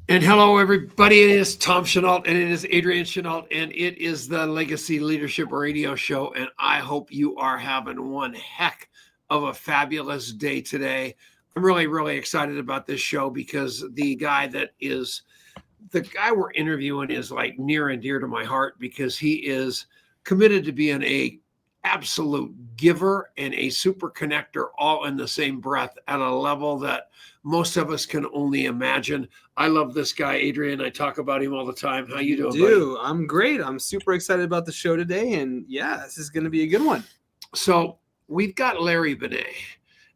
And hello, everybody. It is Tom Chenault and it is Adrian Chenault, and it is the Legacy Leadership Radio Show. And I hope you are having one heck of a fabulous day today. I'm really, really excited about this show because the guy we're interviewing is like near and dear to my heart because he is committed to being a absolute giver and a super connector all in the same breath at a level that most of us can only imagine. I love this guy, Adrian. I talk about him all the time. How you doing, buddy? I'm great. I'm super excited about the show today. And yeah, this is going to be a good one. So we've got Larry Benet.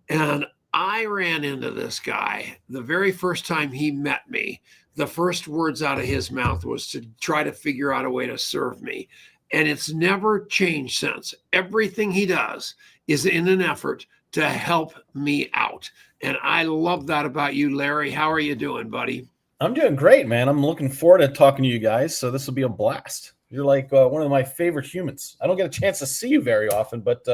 And I ran into this guy the very first time he met me. The first words out of his mouth was to try to figure out a way to serve me. And it's never changed since. Everything he does is in an effort to help me out. And I love that about you, Larry. How are you doing, buddy? I'm doing great, man. I'm looking forward to talking to you guys. So this will be a blast. You're like one of my favorite humans. I don't get a chance to see you very often, but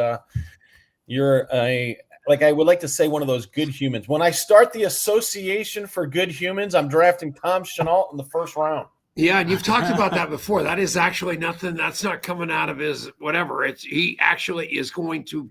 you're I would like to say one of those good humans. When I start the Association for Good Humans, I'm drafting Tom Chenault in the first round. Yeah, and you've talked about that before. That is actually nothing. That's not coming out of his whatever. He actually is going to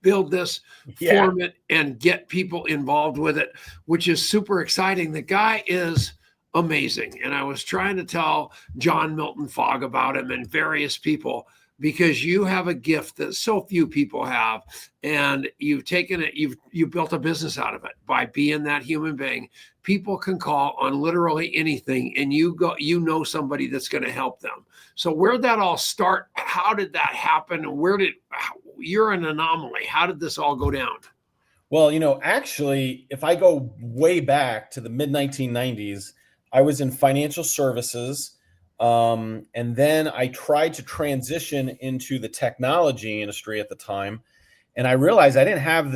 build this, form it, and get people involved with it, which is super exciting. The guy is amazing. And I was trying to tell John Milton Fogg about him and various people because you have a gift that so few people have, and you've taken it, you've built a business out of it by being that human being. People can call on literally anything, and you know somebody that's going to help them. So where'd that all start? How did that happen? You're an anomaly. How did this all go down? Well, actually, if I go way back to the mid 1990s, I was in financial services. And then I tried to transition into the technology industry at the time. And I realized I didn't have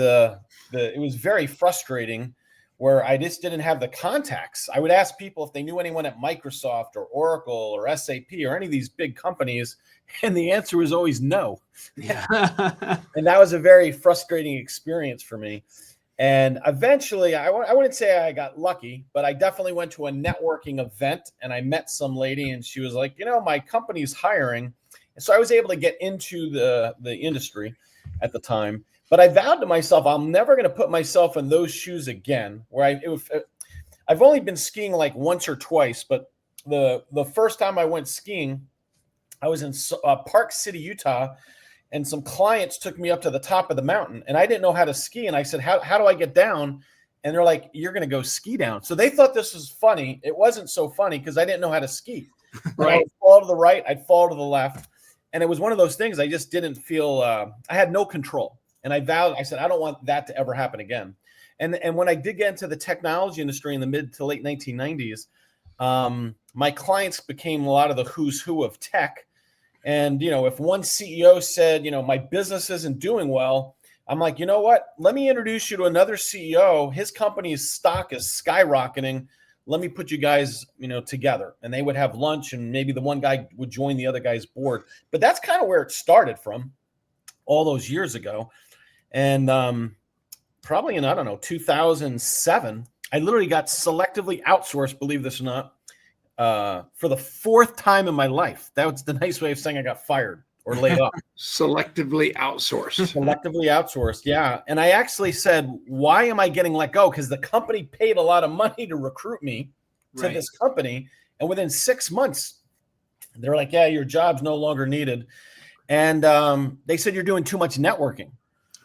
it was very frustrating where I just didn't have the contacts. I would ask people if they knew anyone at Microsoft or Oracle or SAP or any of these big companies. And the answer was always no. Yeah. And that was a very frustrating experience for me. And eventually, I wouldn't say I got lucky, but I definitely went to a networking event and I met some lady and she was like, my company's hiring. And so I was able to get into the industry at the time. But I vowed to myself, I'm never going to put myself in those shoes again, where I've only been skiing like once or twice. But the first time I went skiing, I was in Park City, Utah. And some clients took me up to the top of the mountain and I didn't know how to ski. And I said, how do I get down? And they're like, you're going to go ski down. So they thought this was funny. It wasn't so funny because I didn't know how to ski. Right. I'd fall to the right. I'd fall to the left. And it was one of those things I just didn't feel, I had no control. And I said, I don't want that to ever happen again. And when I did get into the technology industry in the mid to late 1990s, my clients became a lot of the who's who of tech. And, if one CEO said, my business isn't doing well, I'm like, you know what? Let me introduce you to another CEO. His company's stock is skyrocketing. Let me put you guys, together. And they would have lunch and maybe the one guy would join the other guy's board. But that's kind of where it started from all those years ago. And probably in, 2007, I literally got selectively outsourced, believe this or not, for the fourth time in my life. That was the nice way of saying I got fired or laid off. Selectively outsourced. Selectively outsourced, yeah. And I actually said, why am I getting let go? Because the company paid a lot of money to recruit me to this company. And within 6 months, they're like, yeah, your job's no longer needed. And they said, you're doing too much networking.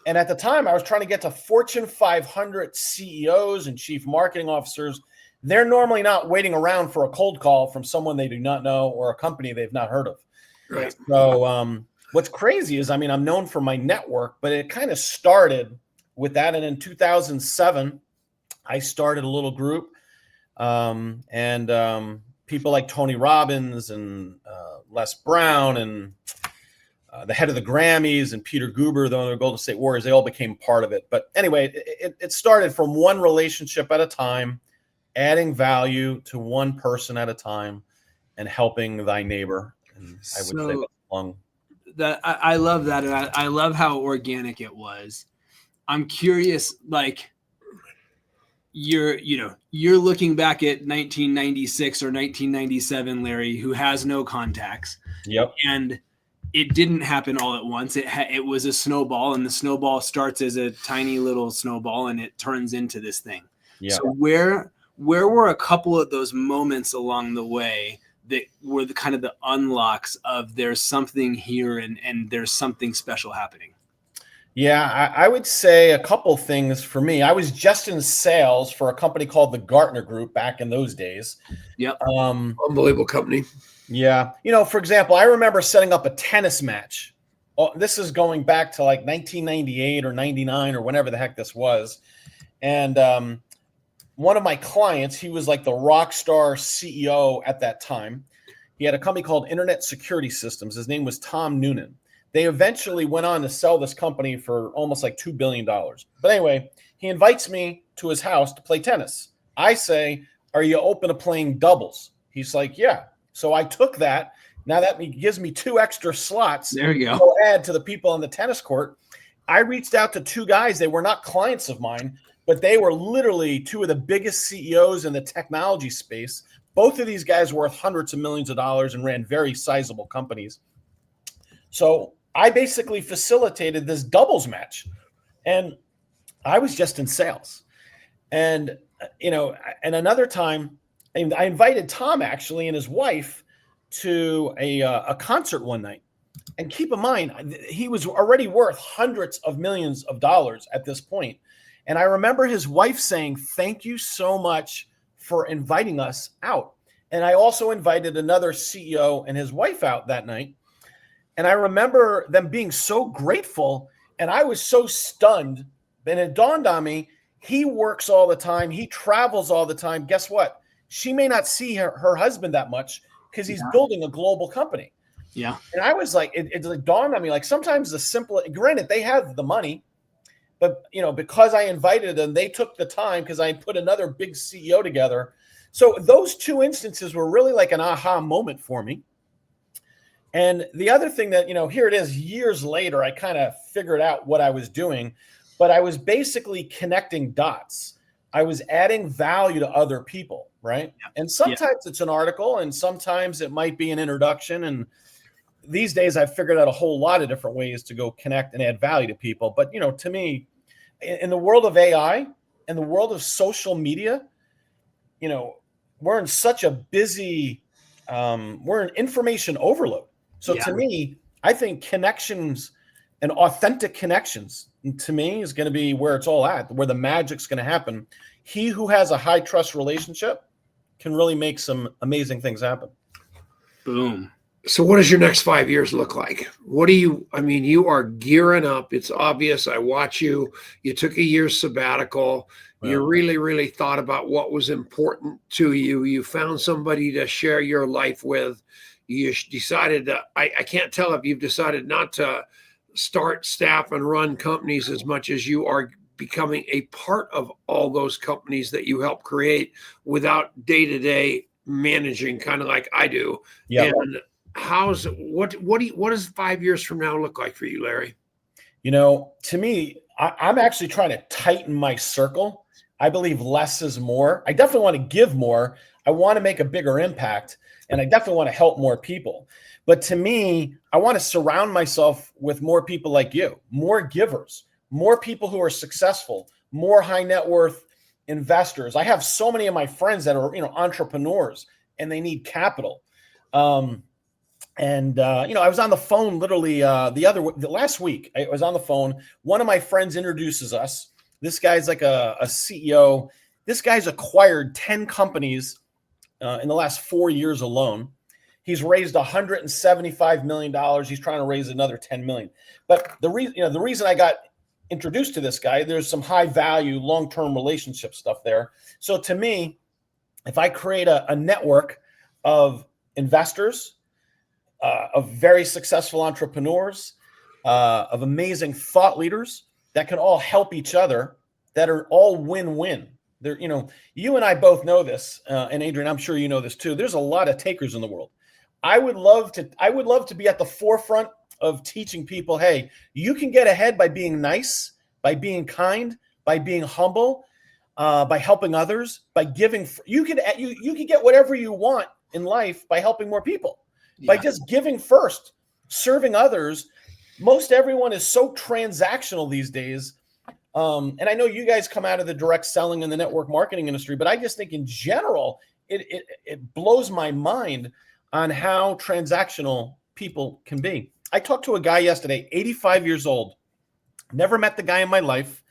And at the time, I was trying to get to Fortune 500 CEOs and chief marketing officers. They're normally not waiting around for a cold call from someone they do not know or a company they've not heard of. Right. So what's crazy is, I'm known for my network, but it kind of started with that. And in 2007, I started a little group and people like Tony Robbins and Les Brown and the head of the Grammys and Peter Guber, the Golden State Warriors, they all became part of it. But anyway, it started from one relationship at a time, adding value to one person at a time and helping thy neighbor. And I would say that's long. I love that. And I love how organic it was. I'm curious, like, you're looking back at 1996 or 1997, Larry, who has no contacts. Yep. And it didn't happen all at once. It was a snowball, and the snowball starts as a tiny little snowball, and it turns into this thing. Yeah. So where were a couple of those moments along the way that were the kind of the unlocks of there's something here and there's something special happening? Yeah, I would say a couple things for me. I was just in sales for a company called the Gartner Group back in those days. Yep. Unbelievable company. Yeah. For example, I remember setting up a tennis match. Oh, this is going back to like 1998 or 99 or whenever the heck this was. And one of my clients, he was like the rock star CEO at that time. He had a company called Internet Security Systems. His name was Tom Noonan. They eventually went on to sell this company for almost like $2 billion. But anyway, he invites me to his house to play tennis. I say, are you open to playing doubles? He's like, yeah. So I took that. Now that gives me 2 extra slots. There you go. To add to the people on the tennis court. I reached out to 2 guys. They were not clients of mine, but they were literally 2 of the biggest CEOs in the technology space. Both of these guys were worth hundreds of millions of dollars and ran very sizable companies. So I basically facilitated this doubles match, and I was just in sales. And, and another time I invited Tom actually and his wife to a concert one night. And keep in mind, he was already worth hundreds of millions of dollars at this point. And I remember his wife saying, thank you so much for inviting us out. And I also invited another CEO and his wife out that night. And I remember them being so grateful, and I was so stunned. And it dawned on me, he works all the time. He travels all the time. Guess what? She may not see her husband that much because he's building a global company. Yeah. And I was like, it like dawned on me, like sometimes the simple, granted, they have the money, but, because I invited them, they took the time because I put another big CEO together. So those 2 instances were really like an aha moment for me. And the other thing that, here it is years later, I kind of figured out what I was doing, but I was basically connecting dots. I was adding value to other people, right? Yeah. And sometimes it's an article and sometimes it might be an introduction. And these days I've figured out a whole lot of different ways to go connect and add value to people. But, to me, in the world of AI and the world of social media, we're in such a busy, we're in information overload. So to me, I think connections and authentic connections, to me, is going to be where it's all at, where the magic's going to happen. He who has a high trust relationship can really make some amazing things happen. Boom. So what does your next 5 years look like? You are gearing up. It's obvious. I watch you. You took a year sabbatical. Well, you really, really thought about what was important to you. You found somebody to share your life with. You decided to, I can't tell if you've decided not to start, staff, and run companies as much as you are becoming a part of all those companies that you help create without day-to-day managing, kind of like I do. Yeah. And what does 5 years from now look like for you, Larry? To me, I'm actually trying to tighten my circle. I believe less is more. I definitely want to give more. I want to make a bigger impact. And I definitely want to help more people. But to me, I want to surround myself with more people like you, more givers, more people who are successful, more high net worth investors. I have so many of my friends that are, entrepreneurs and they need capital. I was on the phone literally last week. I was on the phone. One of my friends introduces us. This guy's like a CEO. This guy's acquired 10 companies in the last 4 years alone. He's raised $175 million. He's trying to raise another 10 million. But the reason I got introduced to this guy, there's some high value, long-term relationship stuff there. So to me, if I create a network of investors, of very successful entrepreneurs, of amazing thought leaders that can all help each other, that are all win-win. There, you and I both know this, and Adrian, I'm sure you know this too. There's a lot of takers in the world. I would love to be at the forefront of teaching people, hey, you can get ahead by being nice, by being kind, by being humble. by helping others, by giving. You can get whatever you want in life by helping more people, by just giving first, serving others. Most everyone is so transactional these days. And I know you guys come out of the direct selling and the network marketing industry, but I just think in general, it blows my mind on how transactional people can be. I talked to a guy yesterday, 85 years old. Never met the guy in my life.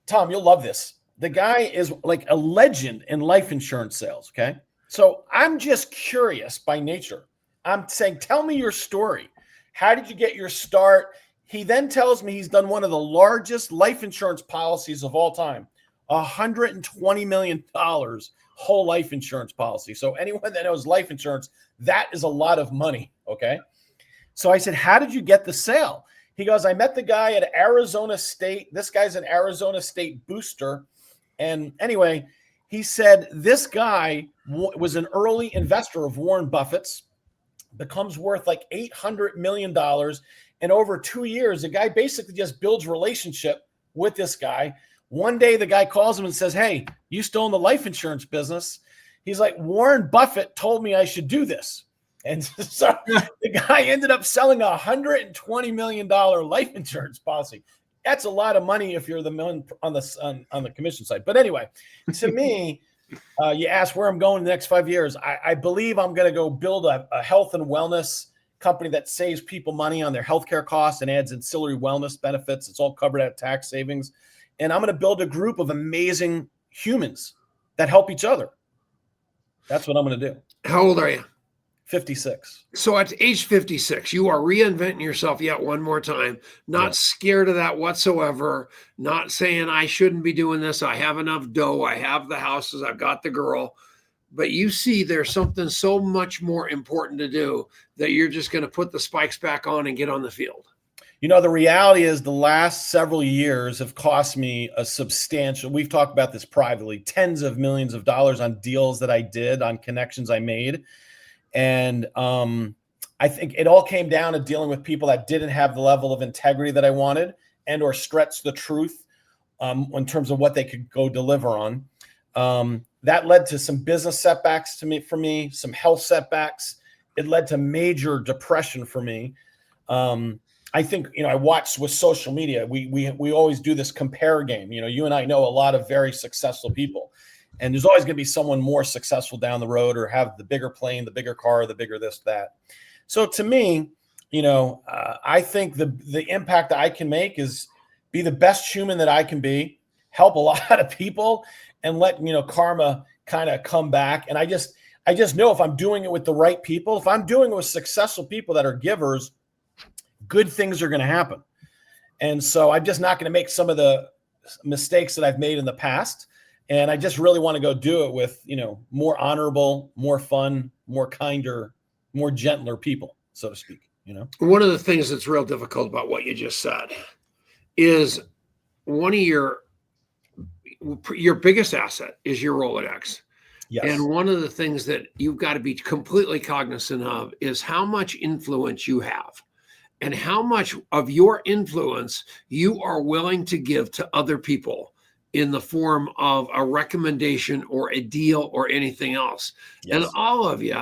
Tom, you'll love this. The guy is like a legend in life insurance sales, okay? So I'm just curious by nature. I'm saying, tell me your story. How did you get your start? He then tells me he's done one of the largest life insurance policies of all time, $120 million whole life insurance policy. So anyone that knows life insurance, that is a lot of money, okay? So I said, how did you get the sale? He goes, I met the guy at Arizona State. This guy's an Arizona State booster. And anyway, he said this guy was an early investor of Warren Buffett's, becomes worth like $800 million. And over 2 years, the guy basically just builds relationship with this guy. One day, the guy calls him and says, hey, you still in the life insurance business? He's like, Warren Buffett told me I should do this. And so the guy ended up selling a $120 million life insurance policy. That's a lot of money if you're the man on the commission side. But anyway, to me, you ask where I'm going in the next 5 years. I believe I'm going to go build a health and wellness company that saves people money on their healthcare costs and adds ancillary wellness benefits. It's all covered at tax savings. And I'm going to build a group of amazing humans that help each other. That's what I'm going to do. How old are you? 56. So at age 56, you are reinventing yourself yet one more time, not scared of that whatsoever, not saying I shouldn't be doing this. I have enough dough. I have the houses. I've got the girl. But you see there's something so much more important to do that you're just going to put the spikes back on and get on the field. You know, the reality is the last several years have cost me a substantial, we've talked about this privately, tens of millions of dollars on deals that I did, on connections I made. And I think it all came down to dealing with people that didn't have the level of integrity that I wanted and or stretch the truth in terms of what they could go deliver on. That led to some business setbacks for me, some health setbacks. It led to major depression for me. I think, I watched with social media, we always do this compare game. You and I know a lot of very successful people. And there's always going to be someone more successful down the road or have the bigger plane, the bigger car, the bigger this, that. So to me, I think the impact that I can make is be the best human that I can be, help a lot of people, and let, karma kind of come back. And I just know if I'm doing it with the right people, if I'm doing it with successful people that are givers, good things are going to happen. And so I'm just not going to make some of the mistakes that I've made in the past. And I just really want to go do it with, more honorable, more fun, more kinder, more gentler people, so to speak, One of the things that's real difficult about what you just said is one of your biggest asset is your Rolodex. Yes. And one of the things that you've got to be completely cognizant of is how much influence you have and how much of your influence you are willing to give to other people in the form of a recommendation or a deal or anything else. Yes. And all of you,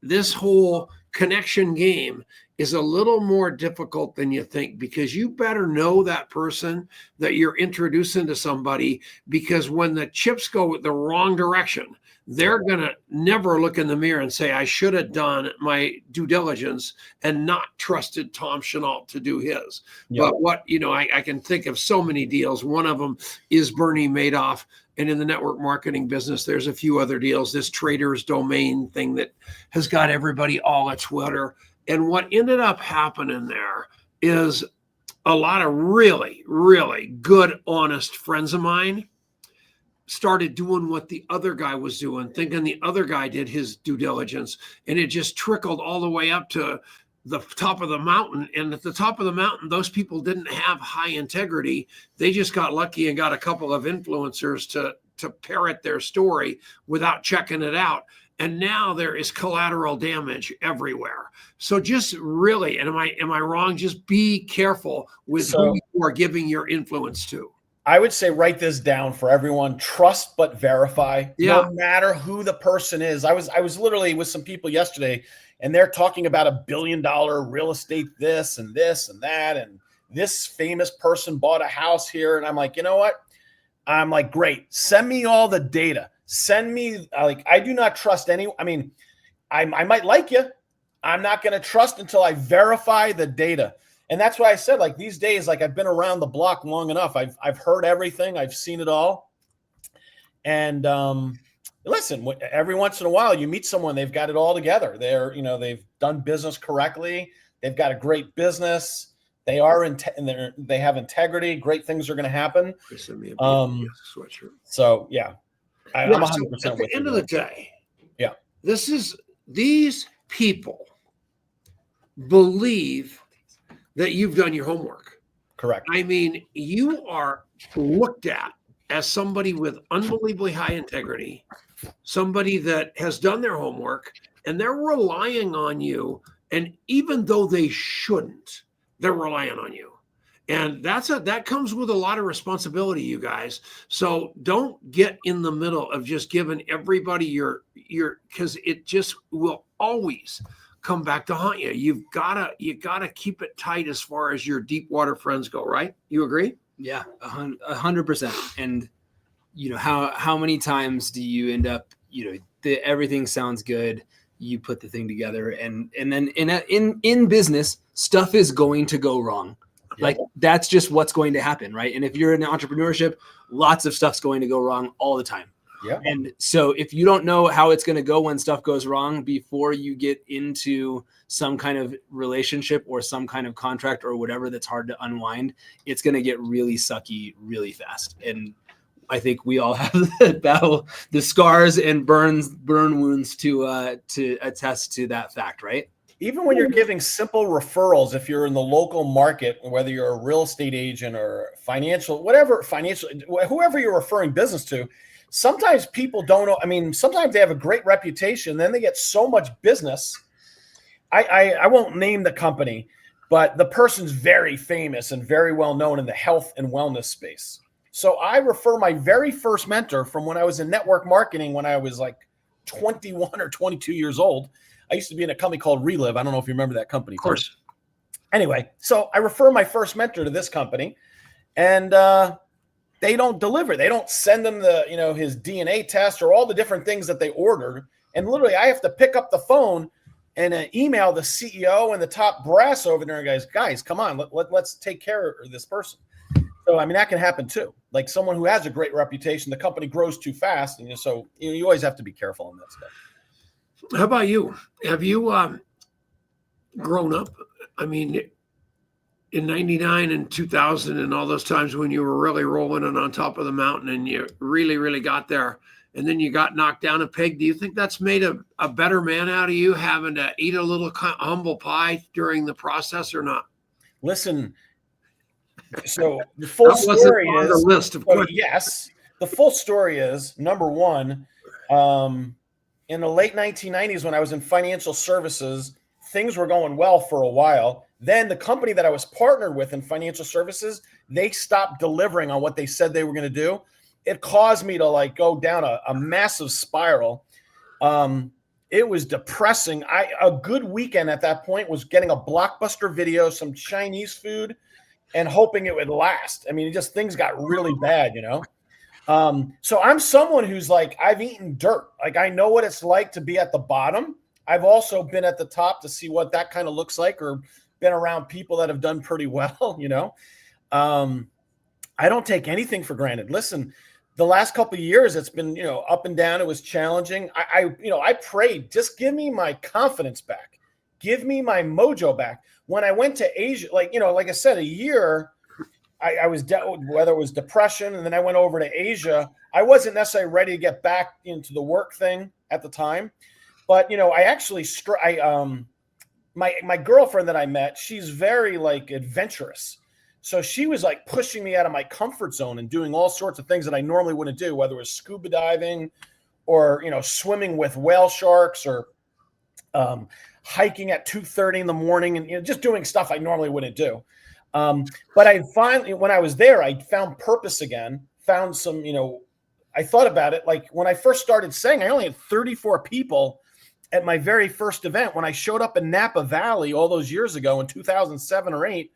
this whole connection game is a little more difficult than you think, because you better know that person that you're introducing to somebody, because when the chips go the wrong direction, they're going to never look in the mirror and say, I should have done my due diligence and not trusted Tom Chenault to do his. Yep. But what, I can think of so many deals. One of them is Bernie Madoff. And in the network marketing business, there's a few other deals, this Trader's Domain thing that has got everybody all at Twitter. And what ended up happening there is a lot of really, really good, honest friends of mine started doing what the other guy was doing, thinking the other guy did his due diligence, and it just trickled all the way up to the top of the mountain. And at the top of the mountain, those people didn't have high integrity. They just got lucky and got a couple of influencers to parrot their story without checking it out. And now there is collateral damage everywhere. So just really, and am I wrong? Just be careful with who you are giving your influence to. I would say write this down for everyone. Trust but verify. Yeah. No matter who the person is. I was literally with some people yesterday, and they're talking about $1 billion real estate, this and that, and this famous person bought a house here. And I'm like, you know what? I'm like, great. Send me all the data. Send me, like, I do not trust any. I mean, I might like you. I'm not going to trust until I verify the data. And that's why I said, like, these days, like, I've been around the block long enough. I've heard everything. I've seen it all. And listen, every once in a while, you meet someone, they've got it all together. They're, they've done business correctly. They've got a great business. They are they have integrity. Great things are going to happen. Sweatshirt. So yeah, I'm 100% with you. At the end of the day, yeah, these people believe that you've done your homework. Correct. I mean, you are looked at as somebody with unbelievably high integrity, somebody that has done their homework, and they're relying on you. And even though they shouldn't, they're relying on you. And that comes with a lot of responsibility, you guys. So don't get in the middle of just giving everybody your because it just will always come back to haunt you. You gotta keep it tight as far as your deep water friends go, right? You agree? Yeah, 100%. And how many times do you end up, everything sounds good, you put the thing together, and then in business, stuff is going to go wrong. Yeah. Like, that's just what's going to happen, right? And if you're in entrepreneurship, lots of stuff's going to go wrong all the time. Yeah. And so if you don't know how it's going to go when stuff goes wrong before you get into some kind of relationship or some kind of contract or whatever that's hard to unwind, it's going to get really sucky really fast. And I think we all have the scars and burn wounds to attest to that fact, right? Even when you're giving simple referrals, if you're in the local market, whether you're a real estate agent or whoever you're referring business to, sometimes people don't know. I mean, sometimes they have a great reputation, then they get so much business. I won't name the company, but the person's very famous and very well known in the health and wellness space. So I refer my very first mentor from when I was in network marketing, when I was like 21 or 22 years old. I used to be in a company called Relive. I don't know if you remember that company. Of course. Anyway, so I refer my first mentor to this company, and they don't deliver. They don't send them his DNA test or all the different things that they ordered. And literally, I have to pick up the phone and email the CEO and the top brass over there and guys, come on, let's take care of this person. So, I mean, that can happen too. Like someone who has a great reputation, the company grows too fast. And so you always have to be careful on that stuff. How about you? Have you grown up? I mean, in 99 and 2000 and all those times when you were really rolling and on top of the mountain and you really, really got there and then you got knocked down a peg, do you think that's made a better man out of you, having to eat a little humble pie during the process or not? Listen, so the full story is the list of questions. Yes, the full story is, number one, in the late 1990s, when I was in financial services, things were going well for a while. Then the company that I was partnered with in financial services, they stopped delivering on what they said they were going to do. It caused me to go down a massive spiral. It was depressing. A good weekend at that point was getting a Blockbuster video, some Chinese food, and hoping it would last. I mean, things got really bad, So I'm someone who's I've eaten dirt. I know what it's like to be at the bottom. I've also been at the top to see what that kind of looks like, or been around people that have done pretty well, I don't take anything for granted. Listen, the last couple of years, it's been, up and down. It was challenging. I prayed, just give me my confidence back. Give me my mojo back. When I went to Asia, like I said, a year, I was dealt with, whether it was depression, and then I went over to Asia. I wasn't necessarily ready to get back into the work thing at the time, but I actually my girlfriend that I met, she's very adventurous, so she was pushing me out of my comfort zone and doing all sorts of things that I normally wouldn't do, whether it was scuba diving or swimming with whale sharks or hiking at 2:30 in the morning and just doing stuff I normally wouldn't do. But I finally, when I was there, I found purpose again, found some, I thought about it. Like when I first started saying, I only had 34 people at my very first event. When I showed up in Napa Valley all those years ago in 2007 or 8,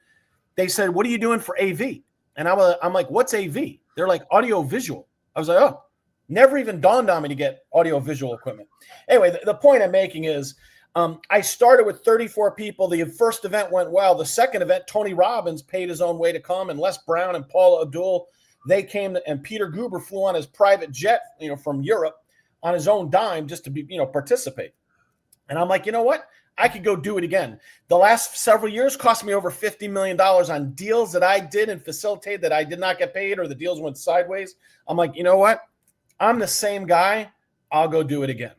they said, "What are you doing for AV?" And I'm like, "What's AV?" They're like, "Audio visual." I was like, "Oh, never even dawned on me to get audio visual equipment." Anyway, the point I'm making is I started with 34 people. The first event went well. The second event, Tony Robbins paid his own way to come, and Les Brown and Paula Abdul, they came, and Peter Guber flew on his private jet, from Europe on his own dime just to be, participate. And I'm like, you know what? I could go do it again. The last several years cost me over $50 million on deals that I did and facilitated that I did not get paid, or the deals went sideways. I'm like, you know what? I'm the same guy. I'll go do it again.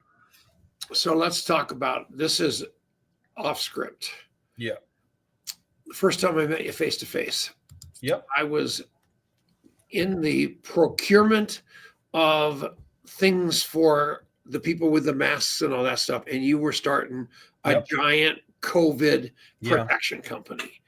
So let's talk about, this is off script. Yeah. The first time I met you face to face. Yep. I was in the procurement of things for the people with the masks and all that stuff. And you were starting a giant COVID protection company.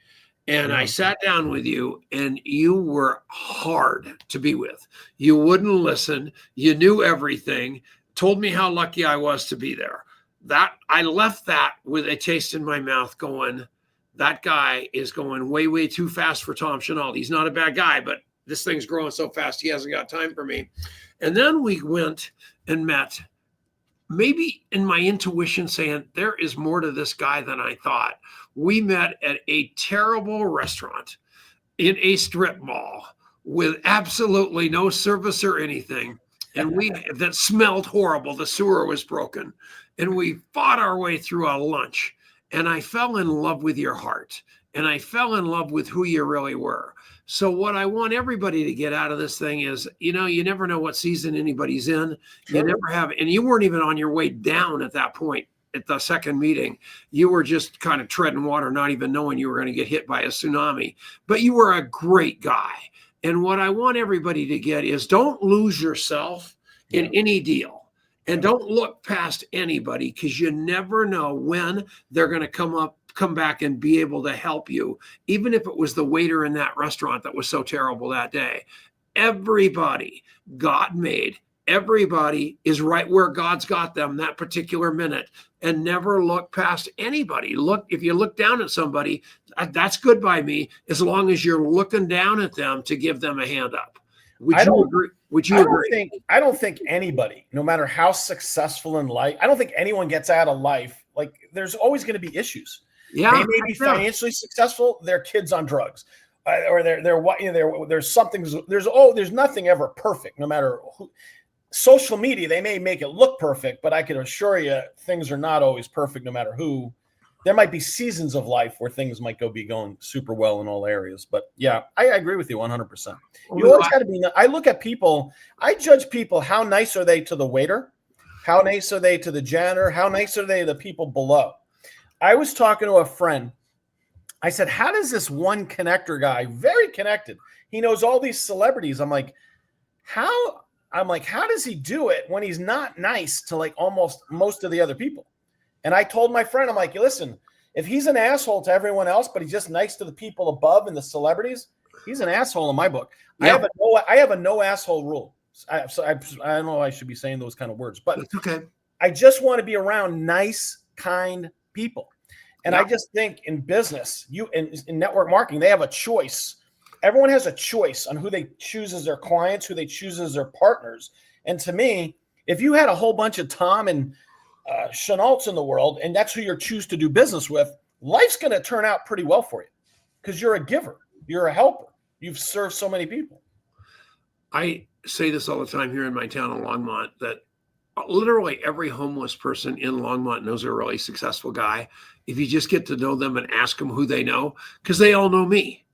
And I sat down with you, and you were hard to be with. You wouldn't listen. You knew everything. Told me how lucky I was to be there. That I left that with a taste in my mouth going, that guy is going way, way too fast for Tom Chenault. He's not a bad guy, but this thing's growing so fast, he hasn't got time for me. And then we went and met, maybe in my intuition saying, there is more to this guy than I thought. We met at a terrible restaurant in a strip mall with absolutely no service or anything. And that smelled horrible. The sewer was broken. And we fought our way through a lunch. And I fell in love with your heart. And I fell in love with who you really were. So what I want everybody to get out of this thing is, you never know what season anybody's in. Sure. You never have, and you weren't even on your way down at that point at the second meeting. You were just kind of treading water, not even knowing you were going to get hit by a tsunami. But you were a great guy. And what I want everybody to get is, don't lose yourself in any deal. And don't look past anybody, because you never know when they're going to come back and be able to help you, even if it was the waiter in that restaurant that was so terrible that day. Everybody got made. Everybody is right where God's got them that particular minute, and never look past anybody. If you look down at somebody, that's good by me, as long as you're looking down at them to give them a hand up. Would you agree? I don't think anybody, no matter how successful in life, I don't think anyone gets out of life. Like, there's always going to be issues. Yeah, they may be financially successful. Their kids on drugs, or there's something. There's nothing ever perfect. No matter who. Social media, they may make it look perfect, but I can assure you things are not always perfect. No matter who. There might be seasons of life where things might be going super well in all areas. But yeah, I agree with you 100%. You always got to be. I look at people. I judge people. How nice are they to the waiter? How nice are they to the janitor? How nice are they to the people below? I was talking to a friend. I said, how does this one connector guy, very connected, he knows all these celebrities. I'm like, how does he do it when he's not nice to like almost most of the other people? And I told my friend, I'm like, listen, if he's an asshole to everyone else, but he's just nice to the people above and the celebrities, he's an asshole in my book. Yep. I have a no asshole rule. I don't know I should be saying those kind of words, but it's okay. I just want to be around nice, kind people. And I just think in business, in network marketing, they have a choice. Everyone has a choice on who they choose as their clients, who they choose as their partners. And to me, if you had a whole bunch of Tom and Chenaults in the world, and that's who you choose to do business with, life's going to turn out pretty well for you, because you're a giver. You're a helper. You've served so many people. I say this all the time here in my town of Longmont, that literally every homeless person in Longmont knows a really successful guy. If you just get to know them and ask them who they know, because they all know me,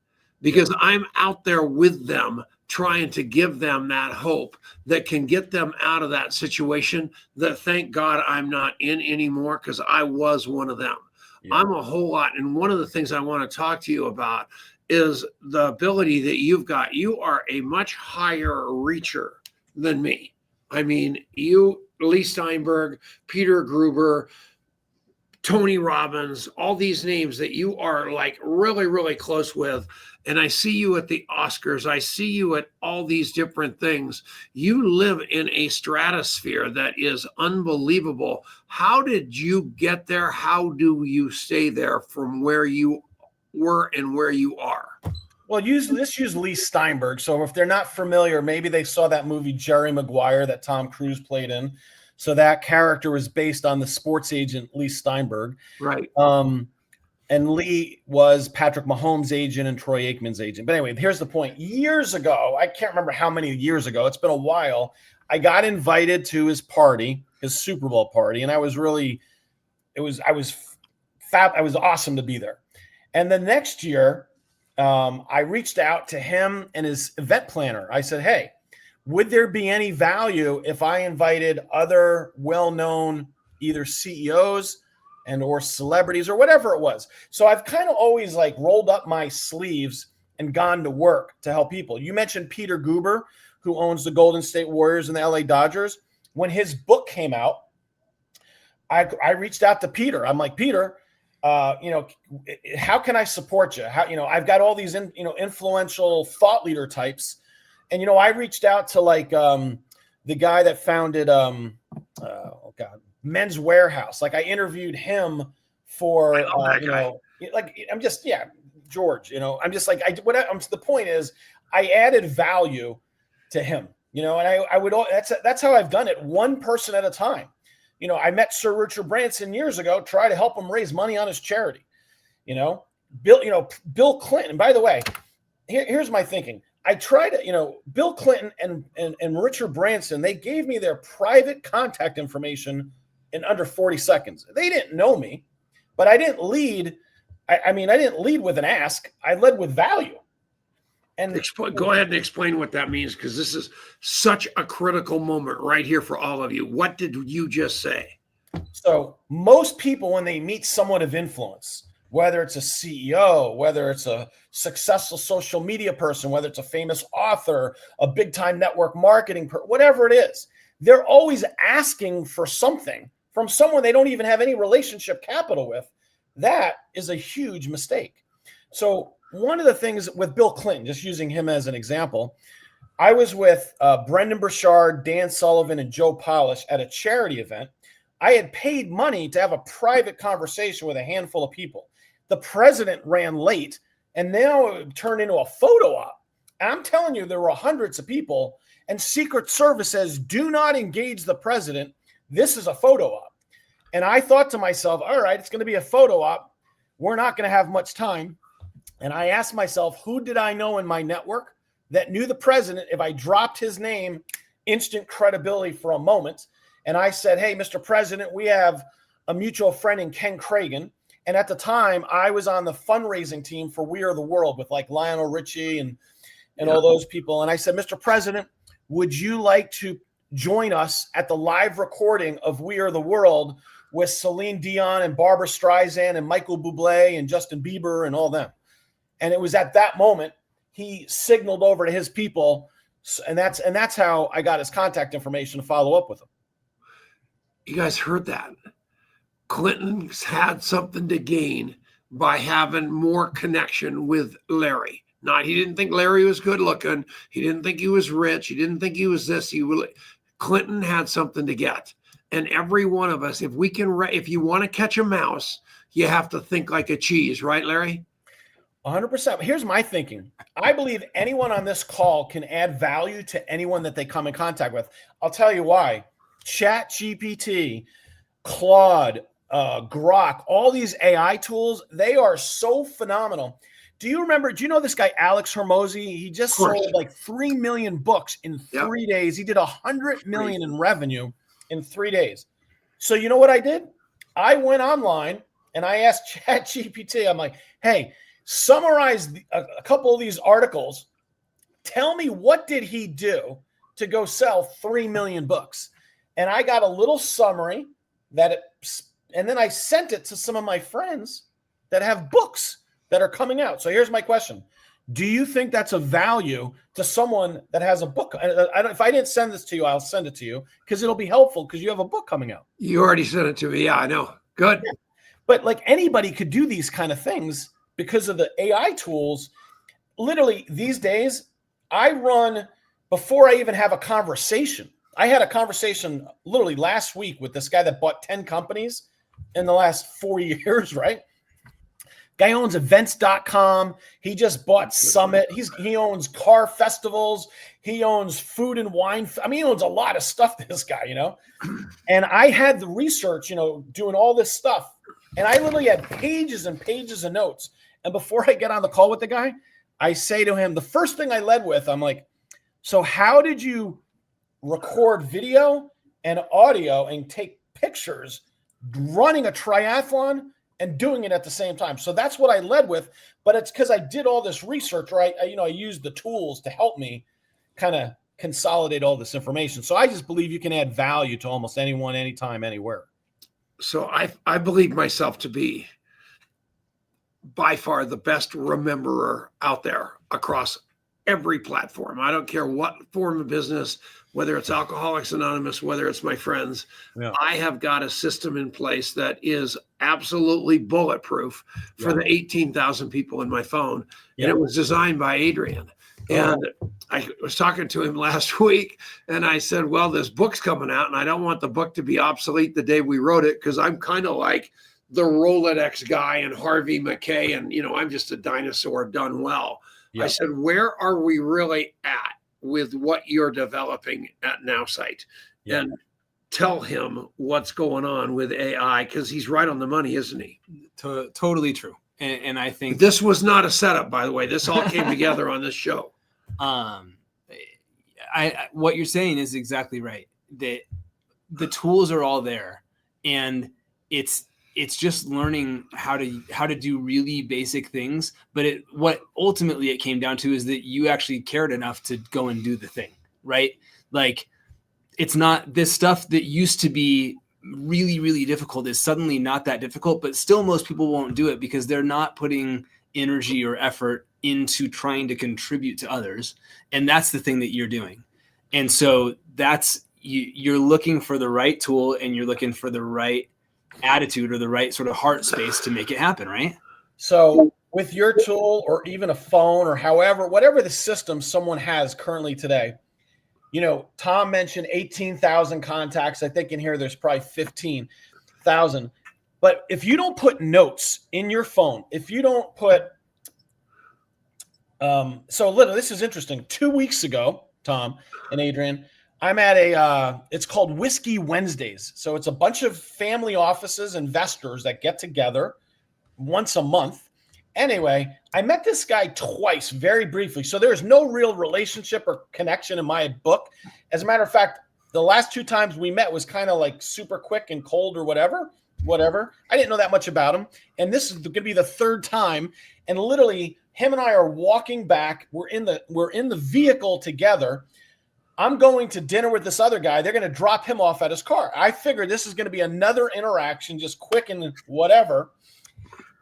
because I'm out there with them, trying to give them that hope that can get them out of that situation that, thank God, I'm not in anymore, because I was one of them. Yeah. I'm a whole lot. And one of the things I want to talk to you about is the ability that you've got. You are a much higher reacher than me. I mean, you, Lee Steinberg, Peter Guber, Tony Robbins, all these names that you are like really, really close with. And I see you at the Oscars. I see you at all these different things. You live in a stratosphere that is unbelievable. How did you get there? How do you stay there from where you were and where you are? Well, let's use Lee Steinberg. So if they're not familiar, maybe they saw that movie Jerry Maguire that Tom Cruise played in. So that character was based on the sports agent Lee Steinberg. Right. And Lee was Patrick Mahomes' agent and Troy Aikman's agent. But anyway, here's the point. Years ago, I can't remember how many years ago, it's been a while, I got invited to his party, his Super Bowl party, and I was awesome to be there. And the next year, I reached out to him and his event planner. I said, hey, would there be any value if I invited other well-known either CEOs and or celebrities or whatever it was? So I've kind of always like rolled up my sleeves and gone to work to help people. You mentioned Peter Guber, who owns the Golden State Warriors and the LA Dodgers. When his book came out, I reached out to Peter. I'm like, Peter, how can I support you? I've got all these, influential thought leader types. And, I reached out to like the guy that founded, Men's Warehouse. Like I interviewed him for, George, I'm just like, the point is I added value to him, and that's how I've done it, one person at a time. I met Sir Richard Branson years ago, try to help him raise money on his charity. Bill Clinton, by the way, here's my thinking. I try to, Bill Clinton and Richard Branson, they gave me their private contact information in under 40 seconds. They didn't know me, but I didn't lead. I didn't lead with an ask. I led with value. And go ahead and explain what that means, because this is such a critical moment right here for all of you. What did you just say? So most people, when they meet someone of influence, whether it's a CEO, whether it's a successful social media person, whether it's a famous author, a big time network marketing, whatever it is, they're always asking for something from someone they don't even have any relationship capital with. That is a huge mistake. So one of the things with Bill Clinton, just using him as an example, I was with Brendan Burchard, Dan Sullivan, and Joe Polish at a charity event. I had paid money to have a private conversation with a handful of people. The president ran late, and now it turned into a photo op. And I'm telling you, there were hundreds of people, and Secret Service says, do not engage the president. This is a photo op. And I thought to myself, all right, it's going to be a photo op. We're not going to have much time. And I asked myself, who did I know in my network that knew the president? If I dropped his name, instant credibility for a moment. And I said, hey, Mr. President, we have a mutual friend in Ken Cragen. And at the time, I was on the fundraising team for We Are the World with like Lionel Richie and all those people. And I said, Mr. President, would you like to join us at the live recording of We Are the World with Celine Dion and Barbara Streisand and Michael Bublé and Justin Bieber and all them? And it was at that moment he signaled over to his people, and that's how I got his contact information to follow up with him. You guys heard that? Clinton's had something to gain by having more connection with Larry. He didn't think Larry was good looking. He didn't think he was rich. He didn't think he was this. Clinton had something to get. And every one of us, if you want to catch a mouse, you have to think like a cheese, right, Larry? 100%. Here's my thinking. I believe anyone on this call can add value to anyone that they come in contact with. I'll tell you why. ChatGPT, Claude, Grok, all these AI tools, they are so phenomenal. Do you know this guy, Alex Hormozy? He just sold like 3 million books in 3 days. He did 100 million in revenue in 3 days. So you know what I did? I went online and I asked ChatGPT, I'm like, hey, summarize a couple of these articles. Tell me, what did he do to go sell 3 million books? And I got a little summary and then I sent it to some of my friends that have books that are coming out. So here's my question. Do you think that's a value to someone that has a book? If I didn't send this to you, I'll send it to you because it'll be helpful because you have a book coming out. You already sent it to me. Yeah, I know. Good. Yeah. But like anybody could do these kind of things because of the AI tools. Literally these days, I run before I even have a conversation. I had a conversation literally last week with this guy that bought 10 companies in the last 4 years, right? Guy owns events.com. He just bought Summit. He owns car festivals. He owns food and wine. I mean, he owns a lot of stuff, this guy, you know? And I had the research, you know, doing all this stuff. And I literally had pages and pages of notes. And before I get on the call with the guy, I say to him, the first thing I led with, I'm like, so how did you record video and audio and take pictures running a triathlon and doing it at the same time? So that's what I led with, but it's because I did all this research, right? I used the tools to help me kind of consolidate all this information. So I just believe you can add value to almost anyone, anytime, anywhere. So I believe myself to be by far the best rememberer out there across every platform. I don't care what form of business, whether it's Alcoholics Anonymous, whether it's my friends. Yeah. I have got a system in place that is absolutely bulletproof for the 18,000 people in my phone. And it was designed by Adrian. And I was talking to him last week and I said, well, this book's coming out and I don't want the book to be obsolete the day we wrote it, because I'm kind of like the Rolodex guy and Harvey Mackay, and I'm just a dinosaur done well. Yep. I said, where are we really at with what you're developing at NowSite? Yep. And tell him what's going on with AI, because he's right on the money, isn't he? Totally true. And I think this was not a setup, by the way. This all came together on this show. What you're saying is exactly right. That the tools are all there, and it's just learning how to do really basic things. But what ultimately it came down to is that you actually cared enough to go and do the thing, right? Like, it's not this stuff that used to be really, really difficult is suddenly not that difficult, but still most people won't do it because they're not putting energy or effort into trying to contribute to others. And that's the thing that you're doing. And so you're looking for the right tool and you're looking for the right attitude or the right sort of heart space to make it happen, right? So with your tool or even a phone or whatever the system someone has currently today, Tom mentioned 18,000 contacts. I think in here there's probably 15,000. But if you don't put notes in your phone, if you don't put so literally, this is interesting. 2 weeks ago, Tom and Adrian, I'm at it's called Whiskey Wednesdays. So it's a bunch of family offices, investors that get together once a month. Anyway, I met this guy twice, very briefly. So there's no real relationship or connection in my book. As a matter of fact, the last 2 times we met was kind of like super quick and cold or whatever. I didn't know that much about him. And this is going to be the 3rd time. And literally, him and I are walking back. We're in the vehicle together. I'm going to dinner with this other guy. They're going to drop him off at his car. I figured this is going to be another interaction, just quick and whatever.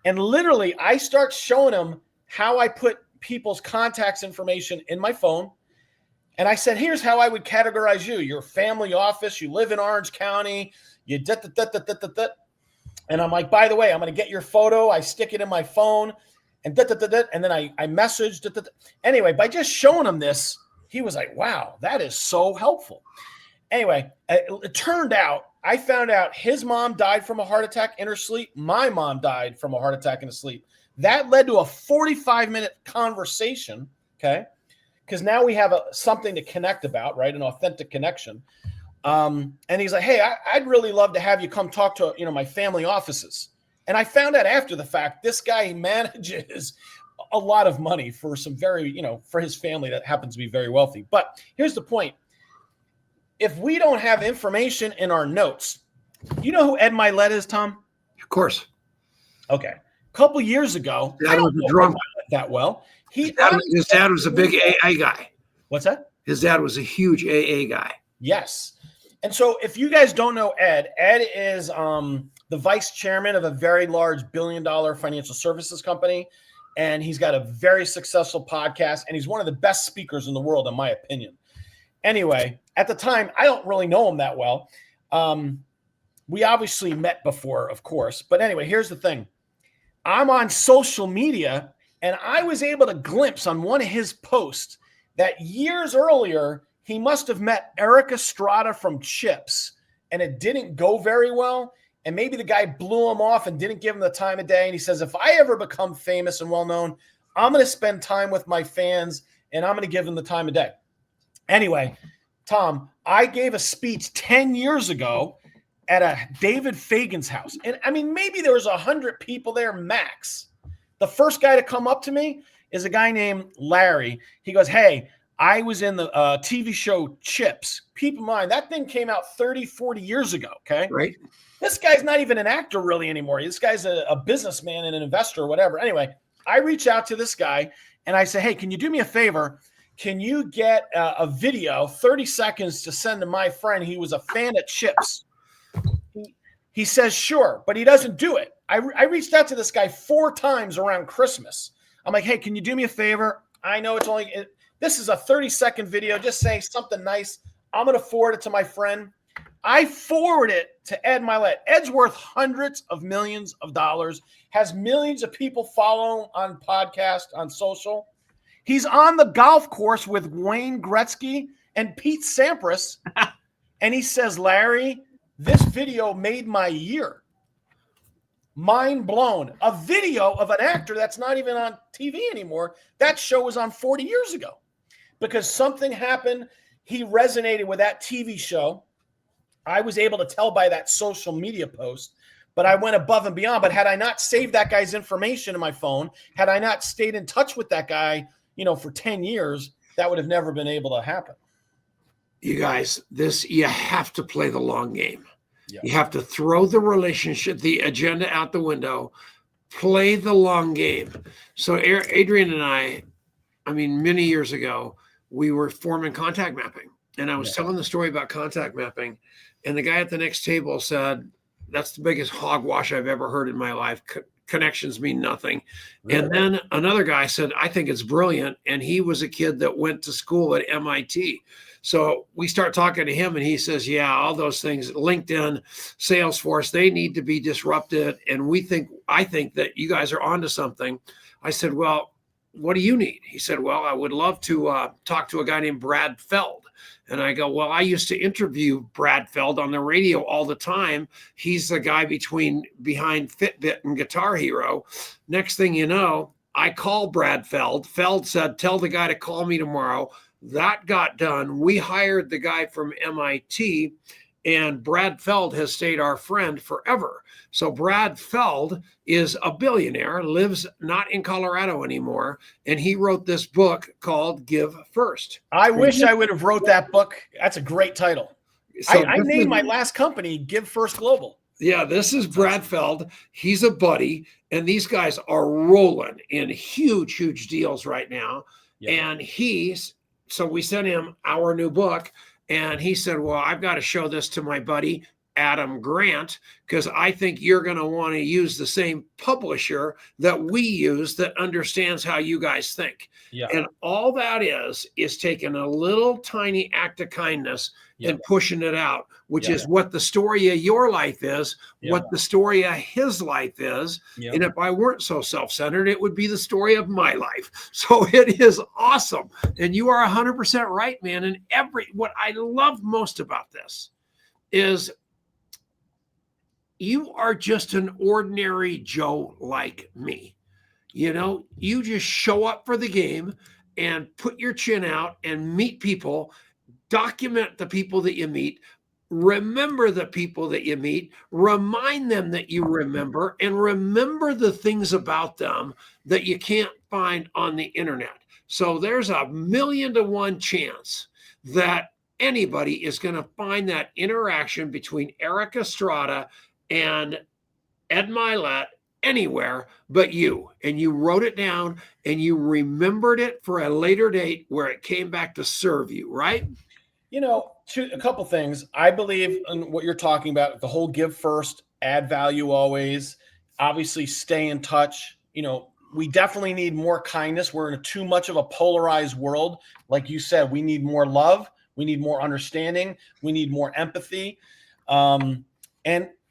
And literally, I start showing him how I put people's contacts information in my phone. And I said, here's how I would categorize you. You're a family office. You live in Orange County. You And I'm like, by the way, I'm going to get your photo. I stick it in my phone. And and then I messaged. Anyway, by just showing him this, he was like, wow, that is so helpful. Anyway, it turned out, I found out his mom died from a heart attack in her sleep. My mom died from a heart attack in her sleep. That led to a 45-minute conversation, okay? Because now we have something to connect about, right? An authentic connection. And he's like, hey, I'd really love to have you come talk to, my family offices. And I found out after the fact, this guy manages a lot of money for some very, for his family that happens to be very wealthy. But here's the point. If we don't have information in our notes, you know who Ed Milet is, Tom? Of course. Okay. A couple years ago, I don't know Ed Milet that well. His dad was a big AA guy. What's that? His dad was a huge AA guy. Yes. And so if you guys don't know Ed is the vice chairman of a very large $1 billion financial services company. And he's got a very successful podcast. And he's one of the best speakers in the world, in my opinion. Anyway, at the time, I don't really know him that well. we obviously met before, of course. But anyway, here's the thing. I'm on social media, and I was able to glimpse on one of his posts that years earlier, he must have met Eric Estrada from Chips, and it didn't go very well. And maybe the guy blew him off and didn't give him the time of day. And he says, if I ever become famous and well-known, I'm going to spend time with my fans, and I'm going to give them the time of day. Anyway, Tom, I gave a speech 10 years ago at a David Fagan's house. And I mean, maybe there was 100 people there max. The first guy to come up to me is a guy named Larry. He goes, hey, I was in the TV show Chips. Keep in mind, that thing came out 30, 40 years ago, okay? Right. This guy's not even an actor really anymore. This guy's a businessman and an investor or whatever. Anyway, I reach out to this guy, and I say, hey, can you do me a favor? Can you get a video, 30 seconds, to send to my friend? He was a fan at Chips. He says, sure, but he doesn't do it. I reached out to this guy 4 times around Christmas. I'm like, hey, can you do me a favor? I know it's only this is a 30-second video. Just say something nice. I'm going to forward it to my friend. I forward it to Ed Milet. Ed's worth hundreds of millions of dollars, has millions of people following on podcast, on social. He's on the golf course with Wayne Gretzky and Pete Sampras. And he says, Larry, this video made my year. Mind blown. A video of an actor that's not even on TV anymore. That show was on 40 years ago because something happened. He resonated with that TV show. I was able to tell by that social media post, but I went above and beyond. But had I not saved that guy's information in my phone, had I not stayed in touch with that guy, for 10 years, that would have never been able to happen. You guys, you have to play the long game. Yeah. You have to throw the relationship, the agenda out the window, play the long game. So Adrian and I mean, many years ago, we were forming contact mapping. And I was telling the story about contact mapping. And the guy at the next table said, that's the biggest hogwash I've ever heard in my life. Connections mean nothing. Really? And then another guy said, I think it's brilliant. And he was a kid that went to school at MIT. So we start talking to him and he says, yeah, all those things, LinkedIn, Salesforce, they need to be disrupted. And I think that you guys are onto something. I said, well, what do you need? He said, well, I would love to talk to a guy named Brad Feld. And I go, well, I used to interview Brad Feld on the radio all the time. He's the guy behind Fitbit and Guitar Hero. Next thing you know, I call Brad Feld. Feld said, tell the guy to call me tomorrow. That got done. We hired the guy from MIT, and Brad Feld has stayed our friend forever. So Brad Feld is a billionaire, lives not in Colorado anymore, and he wrote this book called Give First. I wish I would have wrote that book. That's a great title. So I named my last company Give First Global. Yeah, this is Brad Feld. He's a buddy, and these guys are rolling in huge, huge deals right now. Yeah. And so we sent him our new book, and he said, well, I've got to show this to my buddy, Adam Grant, because I think you're going to want to use the same publisher that we use that understands how you guys think. Yeah. And all that is taking a little tiny act of kindness and pushing it out, which is what the story of your life is, what the story of his life is. And if I weren't so self-centered, it would be the story of my life. So it is awesome. And you are 100% right, man. And what I love most about this is you are just an ordinary Joe like me. You just show up for the game and put your chin out and meet people, document the people that you meet, remember the people that you meet, remind them that you remember, and remember the things about them that you can't find on the internet. So there's a 1,000,000 to 1 chance that anybody is going to find that interaction between Eric Estrada and Ed Milet anywhere but you. And you wrote it down and you remembered it for a later date where it came back to serve you, right? A couple things. I believe in what you're talking about, the whole give first, add value always, obviously stay in touch. We definitely need more kindness. We're in too much of a polarized world. Like you said, we need more love. We need more understanding. We need more empathy. And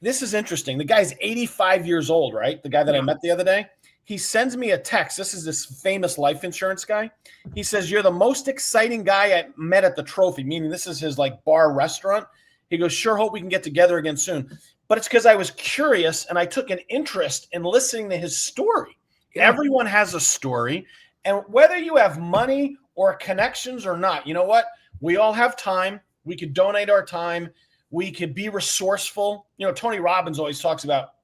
this is interesting. The guy's 85 years old, right? The guy that I met the other day. He sends me a text. This is this famous life insurance guy. He says, "You're the most exciting guy I met at the Trophy," meaning this is his like bar restaurant. He goes, "Sure hope we can get together again soon." But it's because I was curious and I took an interest in listening to his story. Yeah. Everyone has a story. And whether you have money or connections or not, you know what? We all have time. We could donate our time. We could be resourceful. You know, Tony Robbins always talks about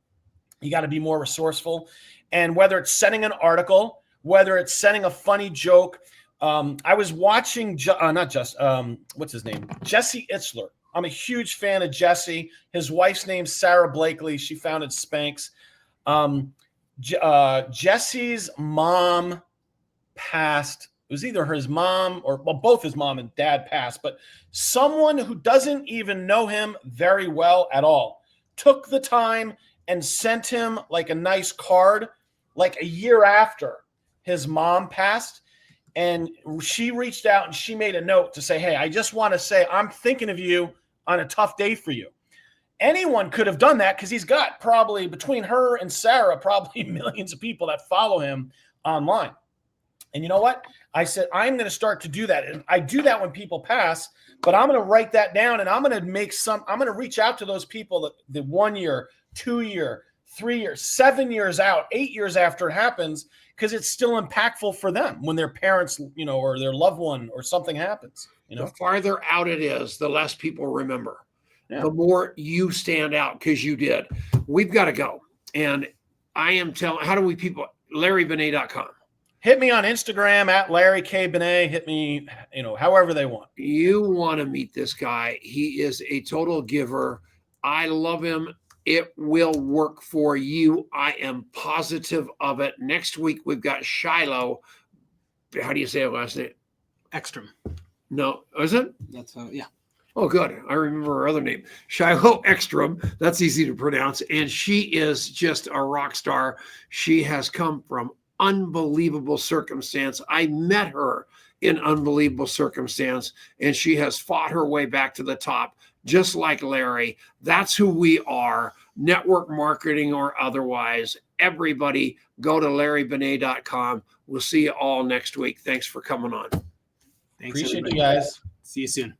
you got to be more resourceful. And whether it's sending an article, whether it's sending a funny joke. I was watching, what's his name? Jesse Itzler. I'm a huge fan of Jesse. His wife's name's Sarah Blakely. She founded Spanx. Jesse's mom passed. It was either his mom or both his mom and dad passed, but someone who doesn't even know him very well at all took the time and sent him like a nice card like a year after his mom passed. And she reached out and she made a note to say, "Hey, I just want to say I'm thinking of you on a tough day for you." Anyone could have done that because he's got probably between her and Sarah, probably millions of people that follow him online. And you know what? I said, I'm going to start to do that. And I do that when people pass, but I'm going to write that down and I'm going to reach out to those people that the 1 year, 2 year, 3 years, 7 years out, 8 years after it happens, because it's still impactful for them when their parents, you know, or their loved one or something happens. You know, the farther out it is, the less people remember. Yeah. The more you stand out because you did. We've got to go. And I am telling, how do we people, LarryBenet.com. Hit me on Instagram at Larry K. Benet. Hit me, you know, however they want. You want to meet this guy. He is a total giver. I love him. It will work for you. I am positive of it. Next week, we've got Shiloh. How do you say it last name? Ekstrom. No, is it? That's yeah. Oh, good. I remember her other name, Hsieh Ekstrom. That's easy to pronounce. And she is just a rock star. She has come from unbelievable circumstance. I met her in unbelievable circumstance, and she has fought her way back to the top, just like Larry. That's who we are, network marketing or otherwise. Everybody go to LarryBenet.com. We'll see you all next week. Thanks for coming on. Thanks, Appreciate everybody. you guys. See you soon.